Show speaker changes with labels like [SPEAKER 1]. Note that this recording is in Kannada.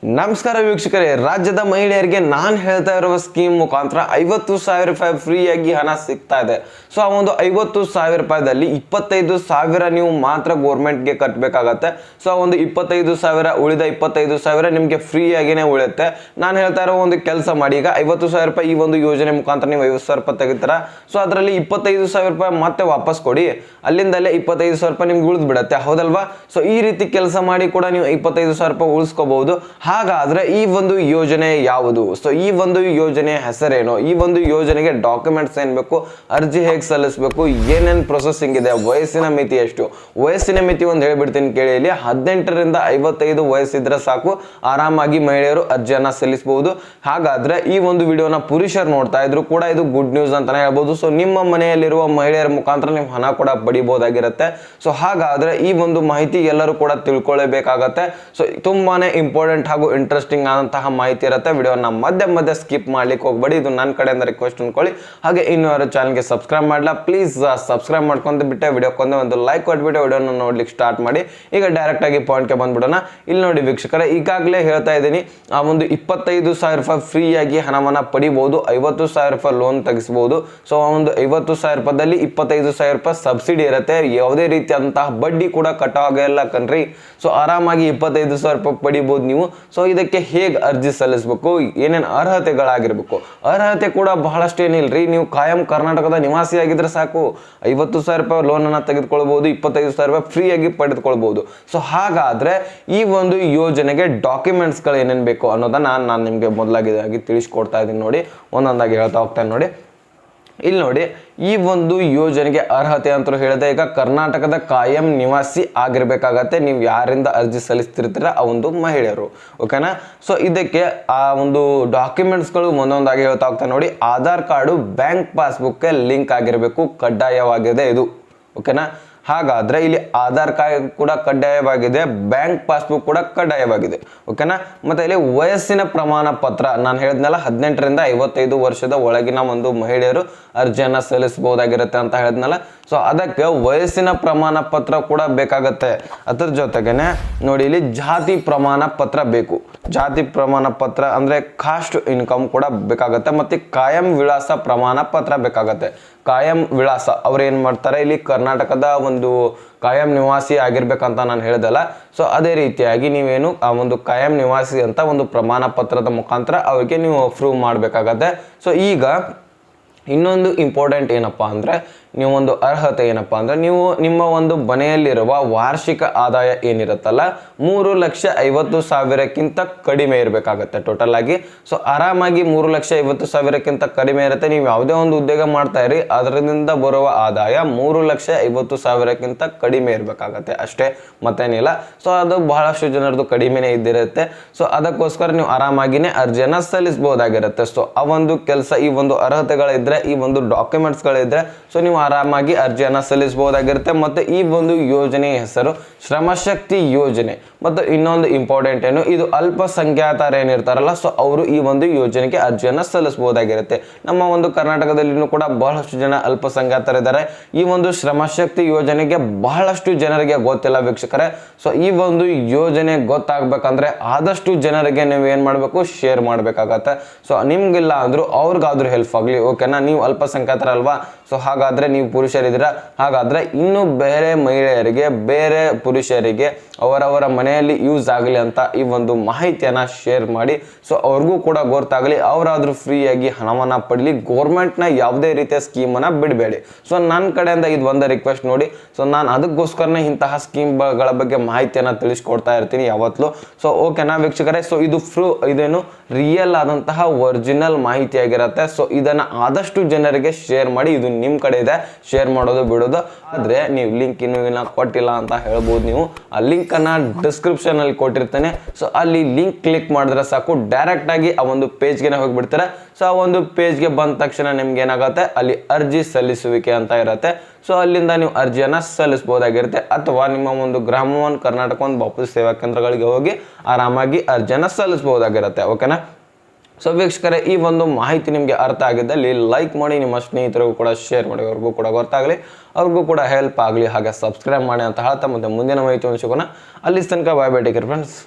[SPEAKER 1] ನಮಸ್ಕಾರ ವೀಕ್ಷಕರೇ, ರಾಜ್ಯದ ಮಹಿಳೆಯರಿಗೆ ನಾನು ಹೇಳ್ತಾ ಇರುವ ಸ್ಕೀಮ್ ಮುಖಾಂತರ 50,000 ರೂಪಾಯಿ ಫ್ರೀಯಾಗಿ ಹಣ ಸಿಗ್ತಾ ಇದೆ. ಸೊ ಆ ಒಂದು 50,000 ರೂಪಾಯಿದಲ್ಲಿ 25,000 ನೀವು ಮಾತ್ರ ಗೋರ್ಮೆಂಟ್ಗೆ ಕಟ್ಟಬೇಕಾಗತ್ತೆ. ಸೊ ಆ ಒಂದು 25,000 ಉಳಿದ 25,000 ನಿಮಗೆ ಫ್ರೀಯಾಗಿನೇ ಉಳಿಯುತ್ತೆ. ನಾನು ಹೇಳ್ತಾ ಇರೋ ಒಂದು ಕೆಲಸ ಮಾಡಿ, ಈಗ 50,000 ರೂಪಾಯಿ ಈ ಒಂದು ಯೋಜನೆ ಮುಖಾಂತರ ನೀವು 50,000 ರೂಪಾಯಿ ತೆಗಿತೀರಾ. ಸೊ ಅದರಲ್ಲಿ 25,000 ರೂಪಾಯಿ ಮತ್ತೆ ವಾಪಸ್ ಕೊಡಿ, ಅಲ್ಲಿಂದಲೇ 25,000 ರೂಪಾಯಿ ನಿಮ್ಗೆ ಉಳಿದು ಬಿಡುತ್ತೆ, ಹೌದಲ್ವಾ? ಸೊ ಈ ರೀತಿ ಕೆಲಸ ಮಾಡಿ ಕೂಡ ನೀವು 25,000 ರೂಪಾಯಿ ಉಳಿಸ್ಕೋಬಹುದು. ಹಾಗಾದ್ರೆ ಈ ಒಂದು ಯೋಜನೆ ಯಾವುದು? ಸೊ ಈ ಒಂದು ಯೋಜನೆ ಹೆಸರೇನು? ಈ ಒಂದು ಯೋಜನೆಗೆ ಡಾಕ್ಯುಮೆಂಟ್ಸ್ ಏನ್ ಬೇಕು, ಅರ್ಜಿ ಹೇಗೆ ಸಲ್ಲಿಸಬೇಕು, ಏನೇನು ಪ್ರೊಸೆಸಿಂಗ್ ಇದೆ, ವಯಸ್ಸಿನ ಮಿತಿ ಎಷ್ಟು? ವಯಸ್ಸಿನ ಮಿತಿ ಒಂದು ಹೇಳ್ಬಿಡ್ತೀನಿ ಕೇಳಿ. ಇಲ್ಲಿ 18 ರಿಂದ 55 ವಯಸ್ಸಿದ್ರೆ ಸಾಕು, ಆರಾಮಾಗಿ ಮಹಿಳೆಯರು ಅರ್ಜಿಯನ್ನ ಸಲ್ಲಿಸಬಹುದು. ಹಾಗಾದ್ರೆ ಈ ಒಂದು ವಿಡಿಯೋನ ಪುರುಷರು ನೋಡ್ತಾ ಇದ್ರು ಕೂಡ ಇದು ಗುಡ್ ನ್ಯೂಸ್ ಅಂತಾನೆ ಹೇಳ್ಬೋದು. ಸೊ ನಿಮ್ಮ ಮನೆಯಲ್ಲಿರುವ ಮಹಿಳೆಯರ ಮುಖಾಂತರ ನೀವು ಹಣ ಕೂಡ ಪಡಿಬಹುದಾಗಿರುತ್ತೆ. ಸೊ ಹಾಗಾದ್ರೆ ಈ ಒಂದು ಮಾಹಿತಿ ಎಲ್ಲರೂ ಕೂಡ ತಿಳ್ಕೊಳ್ಳೇಬೇಕಾಗತ್ತೆ. ಸೊ ತುಂಬಾನೇ ಇಂಪಾರ್ಟೆಂಟ್ ಹಾಗೂ ಇಂಟ್ರೆಸ್ಟಿಂಗ್ ಆದಂತಹ ಮಾಹಿತಿ ಇರುತ್ತೆ. ವಿಡಿಯೋನ ಮಧ್ಯೆ ಸ್ಕಿಪ್ ಮಾಡ್ಲಿಕ್ಕೆ ಹೋಗ್ಬೇಡಿ, ಇದು ನನ್ನ ಕಡೆಯಿಂದ ರಿಕ್ವೆಸ್ಟ್ ಅನ್ಕೊಳ್ಳಿ. ಹಾಗೆ ಇನ್ನೂ ಚಾನಲ್ಗೆ ಸಬ್ಸ್ಕ್ರೈಬ್ ಮಾಡಲ್ಲ, ಪ್ಲೀಸ್ ಸಬ್ಸ್ಕ್ರೈಬ್ ಮಾಡ್ಕೊಂತ ಬಿಟ್ಟೆ ವಿಡಿಯೋಕ್ಕೊಂದು ಒಂದು ಲೈಕ್ ಕೊಟ್ಬಿಟ್ಟು ವಿಡಿಯೋನ ನೋಡ್ಲಿಕ್ಕೆ ಸ್ಟಾರ್ಟ್ ಮಾಡಿ. ಈಗ ಡೈರೆಕ್ಟ್ ಆಗಿ ಪಾಯಿಂಟ್ಗೆ ಬಂದ್ಬಿಡೋಣ. ಇಲ್ಲಿ ನೋಡಿ ವೀಕ್ಷಕರೇ, ಈಗಾಗಲೇ ಹೇಳ್ತಾ ಇದ್ದೀನಿ, ಆ ಒಂದು 25,000 ರೂಪಾಯಿ ಫ್ರೀ ಆಗಿ ಹಣವನ್ನ ಪಡಿಬಹುದು, 50,000 ರೂಪಾಯಿ ಲೋನ್ ತೆಗಿಸಬಹುದು. ಸೊ ಆ ಒಂದು 50,000 ರೂಪಾಯಿದಲ್ಲಿ 25,000 ರೂಪಾಯಿ ಸಬ್ಸಿಡಿ ಇರುತ್ತೆ, ಯಾವುದೇ ರೀತಿಯಾದಂತಹ ಬಡ್ಡಿ ಕೂಡ ಕಟ್ಟಾಗಲ್ಲ ಕಣ್ರಿ. ಸೊ ಆರಾಮಾಗಿ 25,000 ರೂಪಾಯಿ ಪಡಿಬಹುದು ನೀವು. ಸೊ ಇದಕ್ಕೆ ಹೇಗೆ ಅರ್ಜಿ ಸಲ್ಲಿಸಬೇಕು, ಏನೇನು ಅರ್ಹತೆಗಳಾಗಿರ್ಬೇಕು? ಅರ್ಹತೆ ಕೂಡ ಬಹಳಷ್ಟು ಏನಿಲ್ರಿ, ನೀವು ಕಾಯಂ ಕರ್ನಾಟಕದ ನಿವಾಸಿ ಆಗಿದ್ರೆ ಸಾಕು, 50,000 ರೂಪಾಯಿ ಲೋನ್ ಅನ್ನ ತೆಗೆದುಕೊಳ್ಬಹುದು, 25,000 ರೂಪಾಯಿ ಫ್ರೀ ಆಗಿ ಪಡೆದುಕೊಳ್ಬಹುದು. ಸೊ ಹಾಗಾದ್ರೆ ಈ ಒಂದು ಯೋಜನೆಗೆ ಡಾಕ್ಯುಮೆಂಟ್ಸ್ ಗಳು ಏನೇನು ಬೇಕು ಅನ್ನೋದನ್ನ ನಾನು ನಿಮ್ಗೆ ಮೊದಲಾಗಿ ತಿಳಿಸ್ಕೊಡ್ತಾ ಇದ್ದೀನಿ. ನೋಡಿ, ಒಂದೊಂದಾಗಿ ಹೇಳ್ತಾ ಹೋಗ್ತೇನೆ. ನೋಡಿ, ಇಲ್ಲಿ ನೋಡಿ, ಈ ಒಂದು ಯೋಜನೆಗೆ ಅರ್ಹತೆ ಅಂತ ಹೇಳಿದೆ, ಈಗ ಕರ್ನಾಟಕದ ಕಾಯಂ ನಿವಾಸಿ ಆಗಿರ್ಬೇಕಾಗತ್ತೆ, ನೀವು ಯಾರಿಂದ ಅರ್ಜಿ ಸಲ್ಲಿಸ್ತಿರ್ತೀರ ಆ ಒಂದು ಮಹಿಳೆಯರು, ಓಕೆನಾ? ಸೊ ಇದಕ್ಕೆ ಆ ಒಂದು ಡಾಕ್ಯುಮೆಂಟ್ಸ್ಗಳು ಒಂದೊಂದಾಗಿ ಹೇಳ್ತಾ ಹೋಗ್ತಾರೆ. ನೋಡಿ, ಆಧಾರ್ ಕಾರ್ಡು ಬ್ಯಾಂಕ್ ಪಾಸ್ಬುಕ್ಗೆ ಲಿಂಕ್ ಆಗಿರಬೇಕು, ಕಡ್ಡಾಯವಾಗಿದೆ ಇದು, ಓಕೆನಾ? ಹಾಗಾದ್ರೆ ಇಲ್ಲಿ ಆಧಾರ್ ಕಾರ್ಡ್ ಕೂಡ ಕಡ್ಡಾಯವಾಗಿದೆ, ಬ್ಯಾಂಕ್ ಪಾಸ್ಬುಕ್ ಕೂಡ ಕಡ್ಡಾಯವಾಗಿದೆ, ಓಕೆನಾ? ಮತ್ತೆ ಇಲ್ಲಿ ವಯಸ್ಸಿನ ಪ್ರಮಾಣ ಪತ್ರ, ನಾನು ಹೇಳಿದ್ನಲ್ಲ 18 ರಿಂದ 55 ವರ್ಷದ ಒಳಗಿನ ಒಂದು ಮಹಿಳೆಯರು ಅರ್ಜಿಯನ್ನ ಸಲ್ಲಿಸಬಹುದಾಗಿರುತ್ತೆ ಅಂತ ಹೇಳಿದ್ನಲ್ಲ. ಸೊ ಅದಕ್ಕೆ ವಯಸ್ಸಿನ ಪ್ರಮಾಣ ಪತ್ರ ಕೂಡ ಬೇಕಾಗತ್ತೆ. ಅದ್ರ ಜೊತೆಗೇನೆ ನೋಡಿ, ಇಲ್ಲಿ ಜಾತಿ ಪ್ರಮಾಣ ಪತ್ರ ಬೇಕು. ಜಾತಿ ಪ್ರಮಾಣ ಪತ್ರ ಅಂದ್ರೆ ಕಾಸ್ಟ್ ಇನ್ಕಮ್ ಕೂಡ ಬೇಕಾಗತ್ತೆ. ಮತ್ತೆ ಕಾಯಂ ವಿಳಾಸ ಪ್ರಮಾಣ ಪತ್ರ ಬೇಕಾಗತ್ತೆ. ಕಾಯಂ ವಿಳಾಸ ಅವ್ರು ಏನ್ ಮಾಡ್ತಾರೆ, ಇಲ್ಲಿ ಕರ್ನಾಟಕದ ಒಂದು ಕಾಯಂ ನಿವಾಸಿ ಆಗಿರ್ಬೇಕಂತ ನಾನು ಹೇಳ್ದಲ್ಲ. ಸೊ ಅದೇ ರೀತಿಯಾಗಿ ನೀವೇನು ಆ ಒಂದು ಕಾಯಂ ನಿವಾಸಿ ಅಂತ ಒಂದು ಪ್ರಮಾಣ ಪತ್ರದ ಮುಖಾಂತರ ಅವರಿಗೆ ನೀವು ಪ್ರೂವ್ ಮಾಡಬೇಕಾಗತ್ತೆ. ಸೊ ಈಗ ಇನ್ನೊಂದು ಇಂಪಾರ್ಟೆಂಟ್ ಏನಪ್ಪಾ ಅಂದ್ರೆ, ನೀವು ಒಂದು ಅರ್ಹತೆ ಏನಪ್ಪಾ ಅಂದ್ರೆ, ನೀವು ನಿಮ್ಮ ಒಂದು ಮನೆಯಲ್ಲಿರುವ ವಾರ್ಷಿಕ ಆದಾಯ ಏನಿರುತ್ತಲ್ಲ 3,50,000ಕ್ಕಿಂತ ಕಡಿಮೆ ಇರಬೇಕಾಗತ್ತೆ ಟೋಟಲ್ ಆಗಿ. ಸೊ ಆರಾಮಾಗಿ 3,50,000ಕ್ಕಿಂತ ಕಡಿಮೆ ಇರುತ್ತೆ. ನೀವು ಯಾವುದೇ ಒಂದು ಉದ್ಯೋಗ ಮಾಡ್ತಾ ಇರಿ, ಅದರಿಂದ ಬರುವ ಆದಾಯ 3,50,000ಕ್ಕಿಂತ ಕಡಿಮೆ ಇರಬೇಕಾಗತ್ತೆ ಅಷ್ಟೇ, ಮತ್ತೇನಿಲ್ಲ. ಸೊ ಅದು ಬಹಳಷ್ಟು ಜನರದು ಕಡಿಮೆನೇ ಇದ್ದಿರುತ್ತೆ. ಸೊ ಅದಕ್ಕೋಸ್ಕರ ನೀವು ಆರಾಮಾಗಿನೇ ಅರ್ಜಿಯನ್ನ ಸಲ್ಲಿಸಬಹುದಾಗಿರುತ್ತೆ. ಸೊ ಆ ಒಂದು ಕೆಲಸ, ಈ ಒಂದು ಅರ್ಹತೆಗಳಿದ್ರೆ, ಈ ಒಂದು ಡಾಕ್ಯುಮೆಂಟ್ಸ್ಗಳಿದ್ರೆ, ಸೊ ನೀವು ಆರಾಮಾಗಿ ಅರ್ಜಿಯನ್ನ ಸಲ್ಲಿಸಬಹುದಾಗಿರುತ್ತೆ. ಮತ್ತೆ ಈ ಒಂದು ಯೋಜನೆ ಹೆಸರು ಶ್ರಮಶಕ್ತಿ ಯೋಜನೆ. ಮತ್ತು ಇನ್ನೊಂದು ಇಂಪಾರ್ಟೆಂಟ್ ಏನು, ಇದು ಅಲ್ಪಸಂಖ್ಯಾತರು ಏನಿರ್ತಾರಲ್ಲ, ಸೊ ಅವರು ಈ ಒಂದು ಯೋಜನೆಗೆ ಅರ್ಜಿಯನ್ನ ಸಲ್ಲಿಸಬಹುದಾಗಿರುತ್ತೆ. ನಮ್ಮ ಒಂದು ಕರ್ನಾಟಕದಲ್ಲಿನೂ ಕೂಡ ಬಹಳಷ್ಟು ಜನ ಅಲ್ಪಸಂಖ್ಯಾತರಿದ್ದಾರೆ. ಈ ಒಂದು ಶ್ರಮಶಕ್ತಿ ಯೋಜನೆಗೆ ಬಹಳಷ್ಟು ಜನರಿಗೆ ಗೊತ್ತಿಲ್ಲ ವೀಕ್ಷಕರೇ. ಸೊ ಈ ಒಂದು ಯೋಜನೆ ಗೊತ್ತಾಗ್ಬೇಕಂದ್ರೆ ಆದಷ್ಟು ಜನರಿಗೆ ನೀವು ಏನ್ ಮಾಡ್ಬೇಕು, ಶೇರ್ ಮಾಡ್ಬೇಕಾಗತ್ತೆ. ಸೊ ನಿಮ್ಗಿಲ್ಲ ಅಂದ್ರೂ ಅವ್ರಿಗಾದ್ರೂ ಹೆಲ್ಪ್ ಆಗ್ಲಿ, ಓಕೆನಾ? ನೀವು ಅಲ್ಪಸಂಖ್ಯಾತರಲ್ವಾ, ಸೊ ಹಾಗಾದ್ರೆ ನೀವು ಪುರುಷರಿದ್ದೀರಾ, ಹಾಗಾದ್ರೆ ಇನ್ನು ಬೇರೆ ಮಹಿಳೆಯರಿಗೆ, ಬೇರೆ ಪುರುಷರಿಗೆ ಅವರವರ ಮನೆಯಲ್ಲಿ ಯೂಸ್ ಆಗಲಿ ಅಂತ ಈ ಒಂದು ಮಾಹಿತಿಯನ್ನ ಶೇರ್ ಮಾಡಿ. ಸೊ ಅವ್ರಿಗೂ ಕೂಡ ಗೊತ್ತಾಗಲಿ, ಅವರಾದ್ರೂ ಫ್ರೀಯಾಗಿ ಹಣವನ್ನ ಪಡಲಿ. ಗೋರ್ಮೆಂಟ್ನ ಯಾವುದೇ ರೀತಿಯ ಸ್ಕೀಮನ್ನ ಬಿಡಬೇಡಿ. ಸೊ ನನ್ನ ಕಡೆಯಿಂದ ಇದು ಒಂದು ರಿಕ್ವೆಸ್ಟ್ ನೋಡಿ. ಸೊ ನಾನು ಅದಕ್ಕೋಸ್ಕರನೇ ಇಂತಹ ಸ್ಕೀಮ್ಗಳ ಬಗ್ಗೆ ಮಾಹಿತಿಯನ್ನ ತಿಳಿಸ್ಕೊಡ್ತಾ ಇರ್ತೀನಿ ಯಾವತ್ತೂ. ಸೊ ಓಕೆನಾ ವೀಕ್ಷಕರೇ? ಸೊ ಇದು ಇದೇನು ರಿಯಲ್ ಆದಂತಹ ಒರಿಜಿನಲ್ ಮಾಹಿತಿ ಆಗಿರುತ್ತೆ. ಸೊ ಇದನ್ನ ಆದಷ್ಟು ಜನರಿಗೆ ಶೇರ್ ಮಾಡಿ. ಇದು ನಿಮ್ ಕಡೆ ಇದೆ, ಶೇರ್ ಮಾಡೋದು ಬಿಡೋದು. ಆದ್ರೆ ನೀವು ಲಿಂಕ್ ಇನ್ನೂ ಕೊಟ್ಟಿಲ್ಲ ಅಂತ ಹೇಳ್ಬೋದು. ನೀವು ಆ ಲಿಂಕ್ ಅನ್ನ ಡಿಸ್ಕ್ರಿಪ್ಷನ್ ಅಲ್ಲಿ ಕೊಟ್ಟಿರ್ತೇನೆ. ಸೊ ಅಲ್ಲಿ ಲಿಂಕ್ ಕ್ಲಿಕ್ ಮಾಡಿದ್ರೆ ಸಾಕು, ಡೈರೆಕ್ಟ್ ಆಗಿ ಆ ಒಂದು ಪೇಜ್ಗೆ ಹೋಗ್ಬಿಡ್ತಾರೆ. ಸೊ ಆ ಒಂದು ಪೇಜ್ಗೆ ಬಂದ ತಕ್ಷಣ ನಿಮ್ಗೆ ಏನಾಗುತ್ತೆ, ಅಲ್ಲಿ ಅರ್ಜಿ ಸಲ್ಲಿಸುವಿಕೆ ಅಂತ ಇರುತ್ತೆ. ಸೊ ಅಲ್ಲಿಂದ ನೀವು ಅರ್ಜಿಯನ್ನ ಸಲ್ಲಿಸಬಹುದಾಗಿರುತ್ತೆ. ಅಥವಾ ನಿಮ್ಮ ಒಂದು ಗ್ರಾಮ ಒನ್ ಕರ್ನಾಟಕ ಒಂದು ಬಾಪು ಸೇವಾ ಕೇಂದ್ರಗಳಿಗೆ ಹೋಗಿ ಆರಾಮಾಗಿ ಅರ್ಜಿಯನ್ನ ಸಲ್ಲಿಸಬಹುದಾಗಿರುತ್ತೆ, ಓಕೆನಾ? ಸೊ ವೀಕ್ಷಕರೇ, ಈ ಒಂದು ಮಾಹಿತಿ ನಿಮಗೆ ಅರ್ಥ ಆಗಿದ್ದಲ್ಲಿ ಲೈಕ್ ಮಾಡಿ, ನಿಮ್ಮ ಸ್ನೇಹಿತರಿಗೂ ಕೂಡ ಶೇರ್ ಮಾಡಿ, ಅವ್ರಿಗೂ ಕೂಡ ಗೊತ್ತಾಗಲಿ, ಅವ್ರಿಗೂ ಕೂಡ ಹೆಲ್ಪ್ ಆಗಲಿ. ಹಾಗೆ ಸಬ್ಸ್ಕ್ರೈಬ್ ಮಾಡಿ ಅಂತ ಹೇಳ್ತಾ ಮತ್ತೆ ಮುಂದಿನ ಮಾಹಿತಿ ಸಿಗೋಣ. ಅಲ್ಲಿ ತನಕ ಬಾಯ್ ಬಾಯ್, ಟೇಕ್ ಕೇರ್ ಫ್ರೆಂಡ್ಸ್.